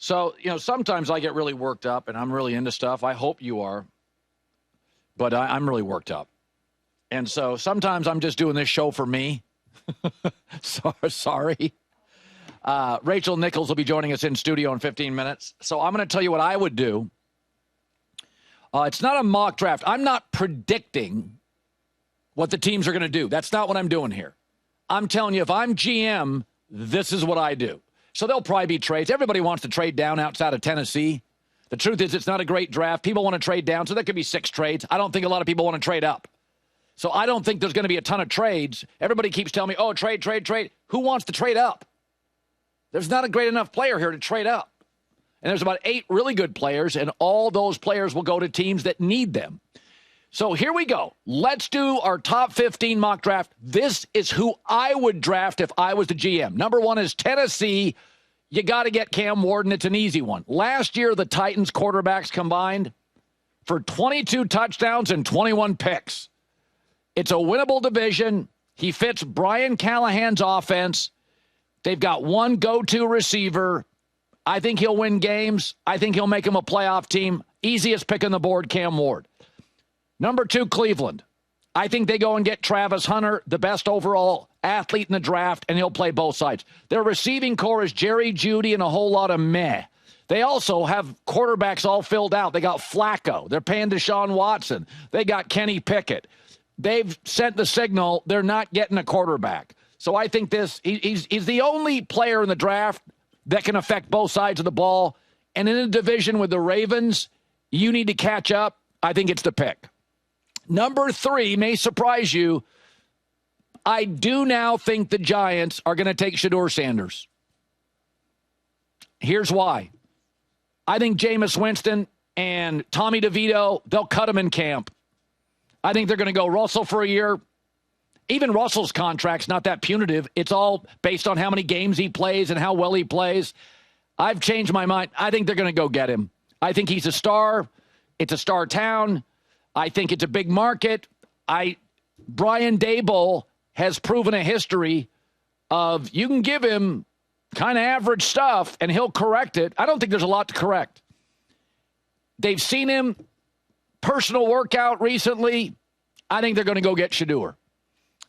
So, sometimes I get really worked up and I'm really into stuff. I hope you are. But I'm really worked up. And so sometimes I'm just doing this show for me. Sorry. Rachel Nichols will be joining us in studio in 15 minutes. So I'm going to tell you what I would do. It's not a mock draft. I'm not predicting what the teams are going to do. That's not what I'm doing here. I'm telling you, if I'm GM, this is what I do. So there'll probably be trades. Everybody wants to trade down outside of Tennessee. The truth is it's not a great draft. People want to trade down, so there could be 6 trades. I don't think a lot of people want to trade up. So I don't think there's going to be a ton of trades. Everybody keeps telling me, oh, trade. Who wants to trade up? There's not a great enough player here to trade up. And there's about 8 really good players, and all those players will go to teams that need them. So here we go. Let's do our top 15 mock draft. This is who I would draft if I was the GM. Number 1 is Tennessee. You got to get Cam Ward, and it's an easy one. Last year, the Titans quarterbacks combined for 22 touchdowns and 21 picks. It's a winnable division. He fits Brian Callahan's offense. They've got one go-to receiver. I think he'll win games. I think he'll make him a playoff team. Easiest pick on the board, Cam Ward. Number 2, Cleveland. I think they go and get Travis Hunter, the best overall athlete in the draft, and he'll play both sides. Their receiving core is Jerry Jeudy and a whole lot of meh. They also have quarterbacks all filled out. They got Flacco. They're paying Deshaun Watson. They got Kenny Pickett. They've sent the signal they're not getting a quarterback. So I think he's the only player in the draft that can affect both sides of the ball. And in a division with the Ravens, you need to catch up. I think it's the pick. Number 3 may surprise you. I do now think the Giants are going to take Shedeur Sanders. Here's why. I think Jameis Winston and Tommy DeVito, they'll cut him in camp. I think they're going to go Russell for a year. Even Russell's contract's not that punitive. It's all based on how many games he plays and how well he plays. I've changed my mind. I think they're going to go get him. I think he's a star. It's a star town. I think it's a big market. Brian Daboll has proven a history of you can give him kind of average stuff and he'll correct it. I don't think there's a lot to correct. They've seen him personal workout recently. I think they're going to go get Shedeur.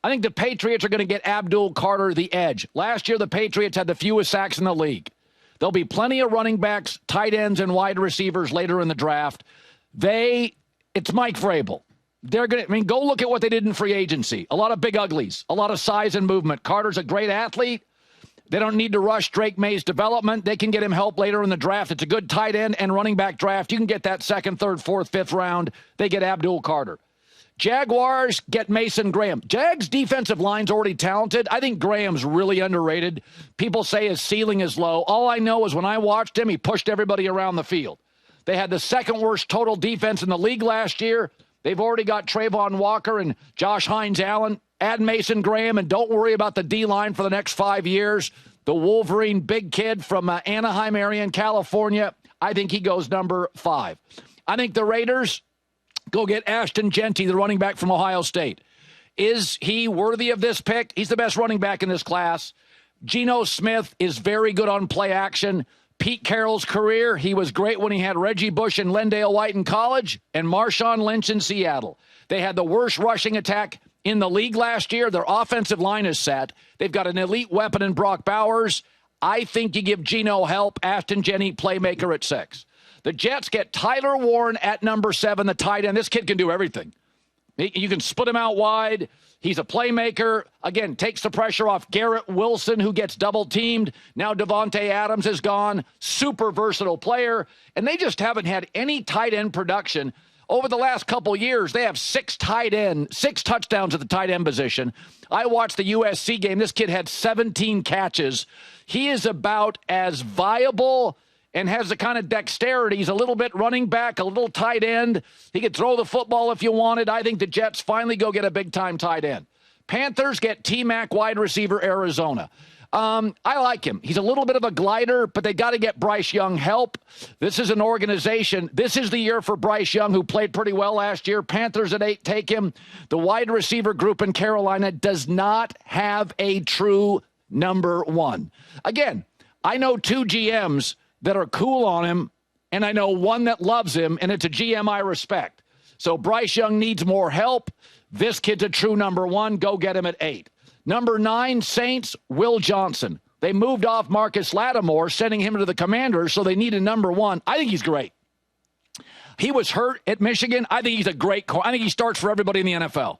I think the Patriots are going to get Abdul Carter, the edge. Last year, the Patriots had the fewest sacks in the league. There'll be plenty of running backs, tight ends, and wide receivers later in the draft. It's Mike Vrabel. Go look at what they did in free agency. A lot of big uglies, a lot of size and movement. Carter's a great athlete. They don't need to rush Drake May's development. They can get him help later in the draft. It's a good tight end and running back draft. You can get that 2nd, 3rd, 4th, 5th round. They get Abdul Carter. Jaguars get Mason Graham. Jags' defensive line's already talented. I think Graham's really underrated. People say his ceiling is low. All I know is when I watched him, he pushed everybody around the field. They had the 2nd worst total defense in the league last year. They've already got Trayvon Walker and Josh Hines-Allen. Add Mason Graham, and don't worry about the D-line for the next 5 years. The Wolverine big kid from Anaheim area in California, I think he goes number 5. I think the Raiders go get Ashton Jeanty, the running back from Ohio State. Is he worthy of this pick? He's the best running back in this class. Geno Smith is very good on play action. Pete Carroll's career, he was great when he had Reggie Bush and Lendale White in college and Marshawn Lynch in Seattle. They had the worst rushing attack in the league last year. Their offensive line is set. They've got an elite weapon in Brock Bowers. I think you give Geno help. Ashton Jeanty, playmaker at 6. The Jets get Tyler Warren at number 7, the tight end. This kid can do everything. You can split him out wide. He's a playmaker. Again, takes the pressure off Garrett Wilson, who gets double-teamed. Now Devontae Adams is gone. Super versatile player. And they just haven't had any tight end production. Over the last couple years, they have 6 touchdowns at the tight end position. I watched the USC game. This kid had 17 catches. He is about as viable and has the kind of dexterity. He's a little bit running back, a little tight end. He could throw the football if you wanted. I think the Jets finally go get a big-time tight end. Panthers get T-Mac, wide receiver, Arizona. I like him. He's a little bit of a glider, but they got to get Bryce Young help. This is an organization. This is the year for Bryce Young, who played pretty well last year. Panthers at 8 take him. The wide receiver group in Carolina does not have a true number 1. Again, I know 2 GMs that are cool on him, and I know one that loves him, and it's a GM I respect. So Bryce Young needs more help. This kid's a true number 1. Go get him at 8. Number 9, Saints, Will Johnson. They moved off Marcus Lattimore, sending him to the Commanders, so they need a number 1. I think he's great. He was hurt at Michigan. I think he's a great I think he starts for everybody in the NFL.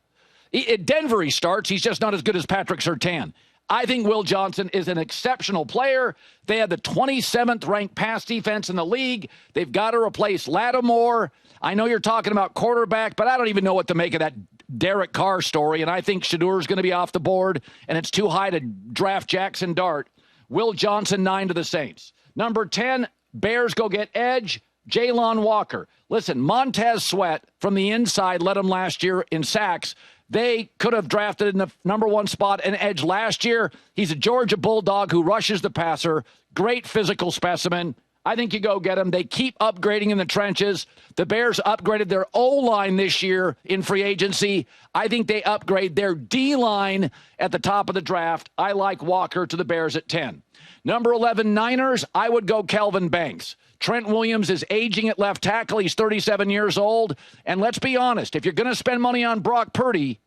At Denver he starts. He's just not as good as Patrick Surtain. I think Will Johnson is an exceptional player. They had the 27th ranked pass defense in the league. They've got to replace Lattimore. I know you're talking about quarterback, but I don't even know what to make of that Derek Carr story, and I think Shedeur is going to be off the board, and it's too high to draft Jackson Dart. Will Johnson, 9 to the Saints. Number 10, Bears go get edge, Jalen Walker. Listen, Montez Sweat from the inside led him last year in sacks. They could have drafted in the number 1 spot an edge last year. He's a Georgia Bulldog who rushes the passer. Great physical specimen. I think you go get him. They keep upgrading in the trenches. The Bears upgraded their O-line this year in free agency. I think they upgrade their D-line at the top of the draft. I like Walker to the Bears at 10. Number 11, Niners, I would go Kelvin Banks. Trent Williams is aging at left tackle. He's 37 years old. And let's be honest, if you're going to spend money on Brock Purdy,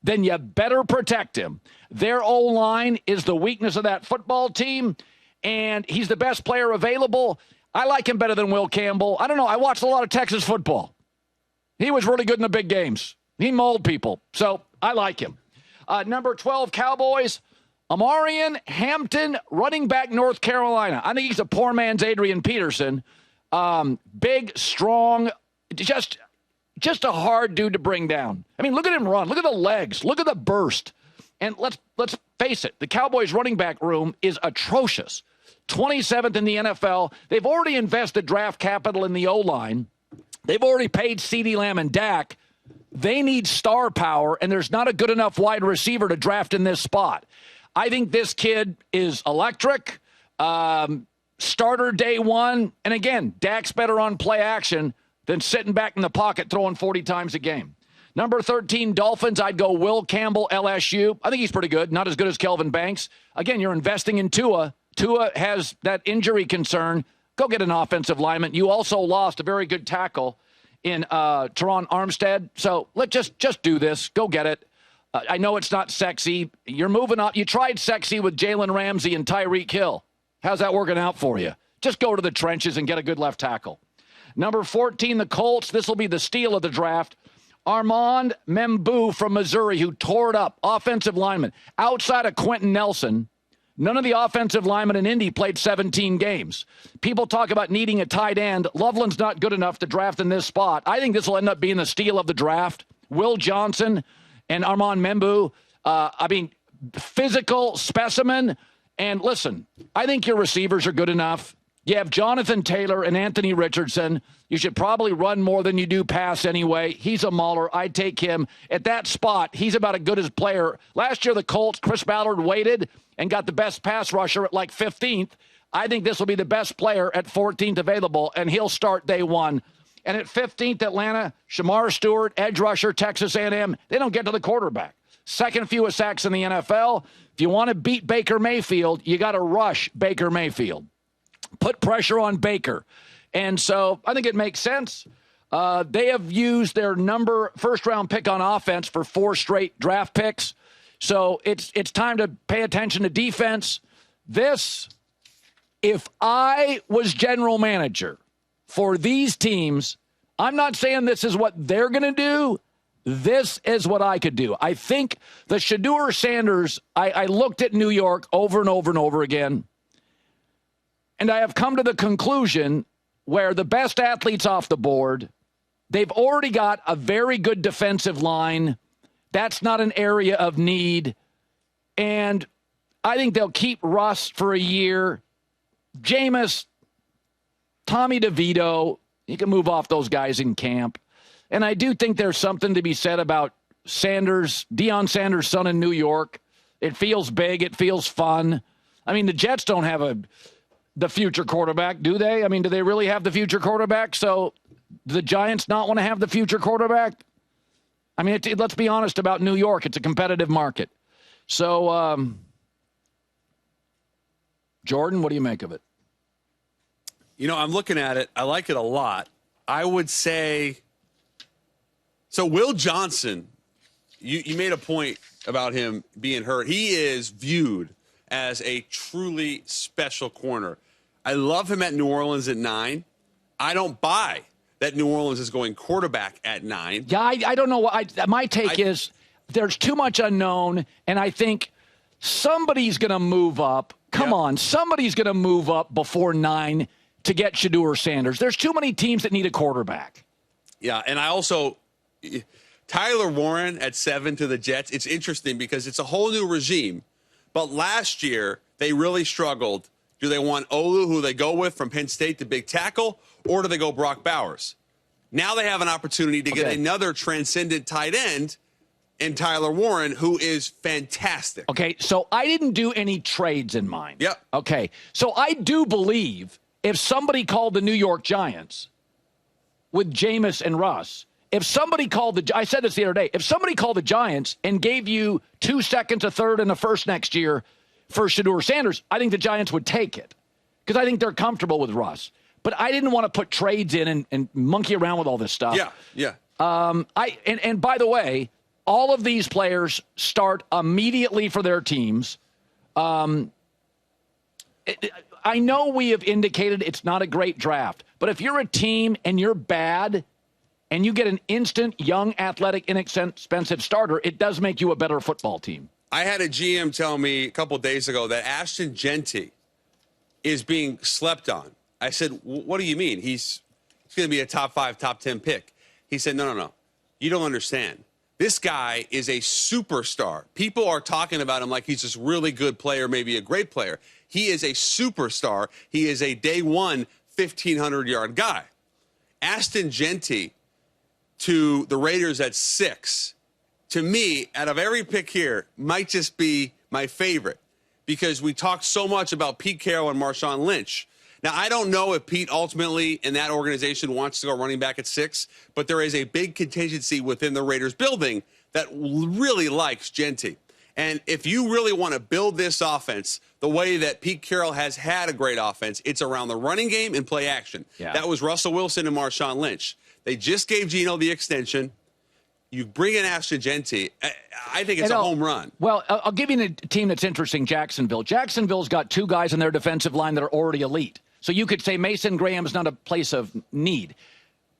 then you better protect him. Their O-line is the weakness of that football team, and he's the best player available. I like him better than Will Campbell. I don't know. I watched a lot of Texas football. He was really good in the big games. He mauled people, so I like him. Number 12, Cowboys. Amarian Hampton, running back, North Carolina. I think he's a poor man's Adrian Peterson. Big, strong, just a hard dude to bring down. I mean, look at him run. Look at the legs. Look at the burst. And let's face it, the Cowboys running back room is atrocious. 27th in the NFL. They've already invested draft capital in the O-line. They've already paid CeeDee Lamb and Dak. They need star power, and there's not a good enough wide receiver to draft in this spot. I think this kid is electric. Starter day 1. And again, Dak's better on play action than sitting back in the pocket throwing 40 times a game. Number 13, Dolphins, I'd go Will Campbell, LSU. I think he's pretty good. Not as good as Kelvin Banks. Again, you're investing in Tua. Tua has that injury concern. Go get an offensive lineman. You also lost a very good tackle in Teron Armstead. So let's just do this. Go get it. I know it's not sexy. You're moving up. You tried sexy with Jalen Ramsey and Tyreek Hill. How's that working out for you? Just go to the trenches and get a good left tackle. Number 14, the Colts. This will be the steal of the draft. Armand Membu from Missouri, who tore it up. Offensive lineman. Outside of Quentin Nelson, none of the offensive linemen in Indy played 17 games. People talk about needing a tight end. Loveland's not good enough to draft in this spot. I think this will end up being the steal of the draft. Will Johnson and Armand Membu, physical specimen. And listen, I think your receivers are good enough. You have Jonathan Taylor and Anthony Richardson. You should probably run more than you do pass anyway. He's a mauler. I'd take him. At that spot, he's about as good as player. Last year, the Colts, Chris Ballard waited and got the best pass rusher at like 15th. I think this will be the best player at 14th available, and he'll start day 1. And at 15th, Atlanta, Shamar Stewart, edge rusher, Texas A&M. They don't get to the quarterback. Second fewest sacks in the NFL. If you want to beat Baker Mayfield, you got to rush Baker Mayfield. Put pressure on Baker. And so I think it makes sense. They have used their first-round pick on offense for 4 straight draft picks. So it's time to pay attention to defense. If I was general manager for these teams, I'm not saying this is what they're going to do. This is what I could do. I think the Shedeur Sanders, I looked at New York over and over and over again, and I have come to the conclusion where the best athletes off the board, they've already got a very good defensive line. That's not an area of need. And I think they'll keep Russ for a year. Jameis, Tommy DeVito, you can move off those guys in camp. And I do think there's something to be said about Deion Sanders' son in New York. It feels big. It feels fun. I mean, the Jets don't have the future quarterback, do they? I mean, do they really have the future quarterback? So do the Giants not want to have the future quarterback? I mean, let's be honest about New York. It's a competitive market. So, Jordan, what do you make of it? You know, I'm looking at it. I like it a lot. I would say, so Will Johnson, you made a point about him being hurt. He is viewed as a truly special corner. I love him at New Orleans at 9. I don't buy that New Orleans is going quarterback at 9. Yeah, I don't know. My take is there's too much unknown, and I think somebody's going to move up. Come on, somebody's going to move up before 9 to get Shedeur Sanders. There's too many teams that need a quarterback. Yeah, and I also Tyler Warren at 7 to the Jets. It's interesting because it's a whole new regime. But last year, they really struggled. Do they want Olu, who they go with from Penn State, the big tackle, or do they go Brock Bowers? Now they have an opportunity to get another transcendent tight end in Tyler Warren, who is fantastic. Okay, so I didn't do any trades in mind. Yep. Okay, so I do believe if somebody called the New York Giants with Jameis and Russ, if somebody called I said this the other day, if somebody called the Giants and gave you 2 seconds, a third, and a first next year for Shedeur Sanders, I think the Giants would take it because I think they're comfortable with Russ. But I didn't want to put trades in and monkey around with all this stuff. Yeah. And by the way, all of these players start immediately for their teams. I know we have indicated it's not a great draft, but if you're a team and you're bad and you get an instant, young, athletic, inexpensive starter, it does make you a better football team. I had a GM tell me a couple days ago that Ashton Jeanty is being slept on. I said, what do you mean? He's going to be a top 5, top 10 pick. He said, no. You don't understand. This guy is a superstar. People are talking about him like he's this really good player, maybe a great player. He is a superstar. He is a day one 1,500-yard guy. Ashton Jeanty to the Raiders at 6, to me, out of every pick here, might just be my favorite because we talked so much about Pete Carroll and Marshawn Lynch. Now, I don't know if Pete ultimately in that organization wants to go running back at 6, but there is a big contingency within the Raiders building that really likes Jeanty. And if you really want to build this offense the way that Pete Carroll has had a great offense, it's around the running game and play action. Yeah. That was Russell Wilson and Marshawn Lynch. They just gave Geno the extension. You bring in Ashton Jeanty. I think it's a home run. Well, I'll give you a team that's interesting, Jacksonville. Jacksonville's got 2 guys in their defensive line that are already elite. So you could say Mason Graham is not a place of need.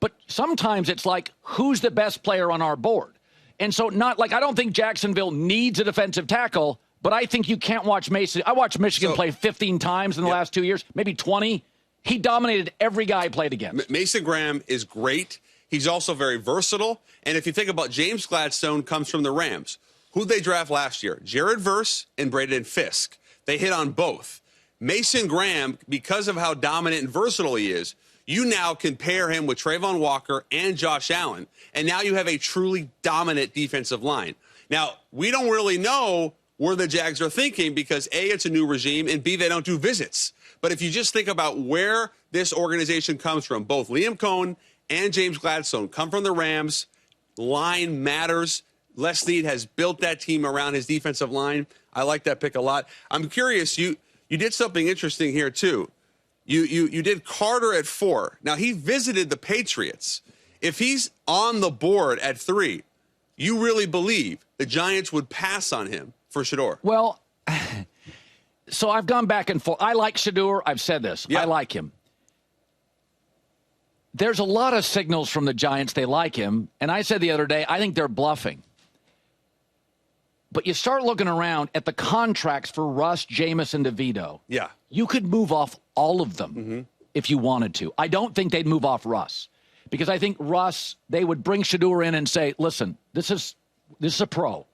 But sometimes it's like, who's the best player on our board? And so I don't think Jacksonville needs a defensive tackle, but I think you can't watch Mason. I watched Michigan play 15 times in the last 2 years, maybe 20. He dominated every guy he played against. Mason Graham is great. He's also very versatile. And if you think about James Gladstone comes from the Rams. Who'd they draft last year? Jared Verse and Braden Fisk. They hit on both. Mason Graham, because of how dominant and versatile he is, you now can pair him with Trayvon Walker and Josh Allen, and now you have a truly dominant defensive line. Now, we don't really know where the Jags are thinking because, A, it's a new regime, and B, they don't do visits. But if you just think about where this organization comes from, both Liam Cohen and James Gladstone come from the Rams. Line matters. Les Snead has built that team around his defensive line. I like that pick a lot. I'm curious, you did something interesting here, too. You did Carter at 4. Now, he visited the Patriots. If he's on the board at 3, you really believe the Giants would pass on him for Shedeur? Well, so I've gone back and forth. I like Shedeur. I've said this. I like him. There's a lot of signals from the Giants they like him. And I said the other day, I think they're bluffing. But you start looking around at the contracts for Russ, Jameis, and DeVito. Yeah. You could move off all of them if you wanted to. I don't think they'd move off Russ. Because I think Russ, they would bring Shedeur in and say, listen, this is a pro.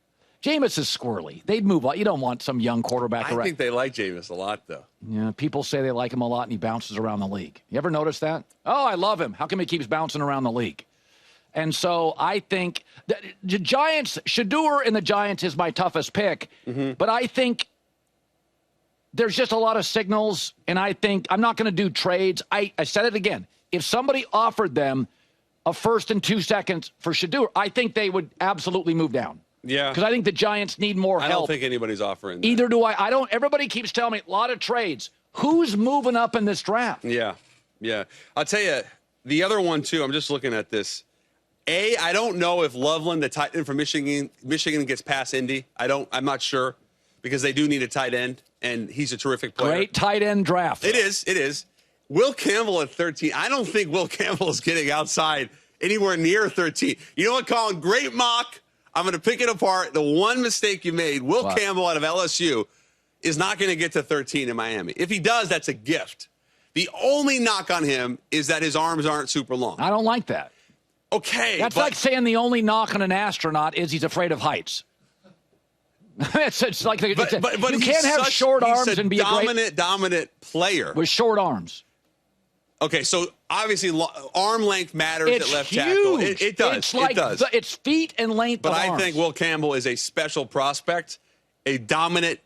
Jameis is squirrely. They'd move on. You don't want some young quarterback around. I think they like Jameis a lot, though. Yeah, people say they like him a lot, and he bounces around the league. You ever notice that? Oh, I love him. How come he keeps bouncing around the league? And so I think the Giants, Shedeur and the Giants is my toughest pick. But I think there's just a lot of signals, and I think I'm not going to do trades. I said it again. If somebody offered them a first and 2 seconds for Shedeur, I think they would absolutely move down. Yeah. Because I think the Giants need more help. I don't think anybody's offering that. Either do I. I don't. Everybody keeps telling me a lot of trades. Who's moving up in this draft? Yeah. Yeah. I'll tell you, the other one, too, I'm just looking at this. I don't know if Loveland, the tight end from Michigan gets past Indy. I'm not sure because they do need a tight end, and he's a terrific player. Great tight end draft. It is. Will Campbell at 13. I don't think Will Campbell is getting outside anywhere near 13. You know what, Colin? Great mock. I'm going to pick it apart. The one mistake you made, Will Campbell out of LSU is not going to get to 13 in Miami. If he does, that's a gift. The only knock on him is that his arms aren't super long. I don't like that. Okay. That's like saying the only knock on an astronaut is he's afraid of heights. it's like you can't have short arms and be a dominant player with short arms. Okay, so obviously arm length matters it's at left huge. tackle. It does. It does. It's feet and length but of I arms. think Will Campbell is a special prospect, a dominant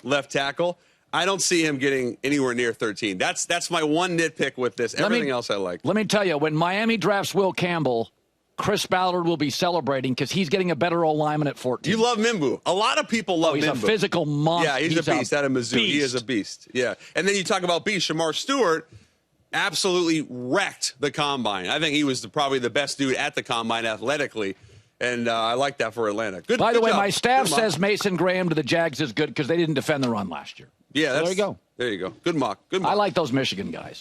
left tackle. I don't see him getting anywhere near 13. That's my one nitpick with this. Everything else I like. Let me tell you, when Miami drafts Will Campbell, Chris Ballard will be celebrating because he's getting a better old lineman at 14. You love Mimbu. A lot of people love Mimbu. He's a physical monster. Yeah, he's a beast out of Mizzou. He is a beast. Yeah. And then you talk about beast. Shamar Stewart absolutely wrecked the combine. I think he was probably the best dude at the combine athletically. And I like that for Atlanta. Good. By the way, job. my staff says Mason Graham to the Jags is good because they didn't defend the run last year. Yeah, so there you go. There you go. Good mock. Good mock. I like those Michigan guys.